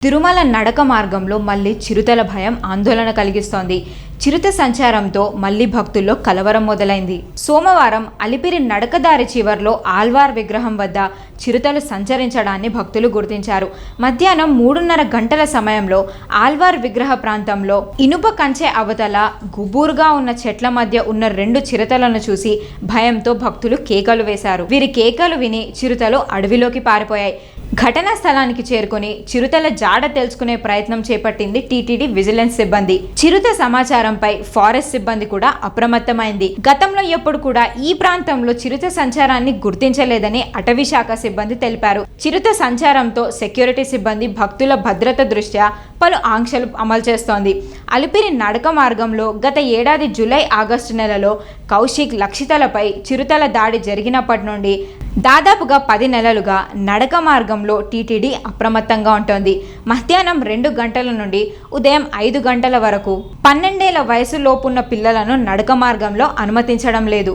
తిరుమల నడక మార్గంలో మళ్లీ చిరుతల భయం ఆందోళన కలిగిస్తోంది. చిరుత సంచారంతో మళ్లీ భక్తుల్లో కలవరం మొదలైంది. సోమవారం అలిపిరి నడకదారి చివర్లో ఆల్వార్ విగ్రహం వద్ద చిరుతలు సంచరించడాన్ని భక్తులు గుర్తించారు. మధ్యాహ్నం 3:30 గంటల సమయంలో ఆల్వార్ విగ్రహ ప్రాంతంలో ఇనుప కంచె అవతల గుబూరుగా ఉన్న చెట్ల మధ్య ఉన్న 2 చిరుతలను చూసి భయంతో భక్తులు కేకలు వేశారు. వీరి కేకలు విని చిరుతలు అడవిలోకి పారిపోయాయి. ఘటనా స్థలానికి చేరుకుని చిరుతల జాడ తెలుసుకునే ప్రయత్నం చేపట్టింది టీటీడీ విజిలెన్స్ సిబ్బంది. చిరుత సమాచారంపై ఫారెస్ట్ సిబ్బంది కూడా అప్రమత్తమైంది. గతంలో ఎప్పుడు కూడా ఈ ప్రాంతంలో చిరుత సంచారాన్ని గుర్తించలేదని అటవీ శాఖ సిబ్బంది తెలిపారు. చిరుత సంచారంతో సెక్యూరిటీ సిబ్బంది భక్తుల భద్రత దృష్ట్యా పలు ఆంక్షలు అమలు చేస్తోంది. అలిపిరి నడక మార్గంలో గత ఏడాది జూలై, ఆగస్టు నెలలో కౌశిక్, లక్షితలపై చిరుతల దాడి జరిగినప్పటి నుండి దాదాపుగా 10 నెలలుగా నడక మార్గంలో టీటీడీ అప్రమత్తంగా ఉంటుంది. మధ్యాహ్నం 2 గంటల నుండి ఉదయం 5 గంటల వరకు 12 ఏళ్ల వయసు లోపున్న పిల్లలను నడక మార్గంలో అనుమతించడం లేదు.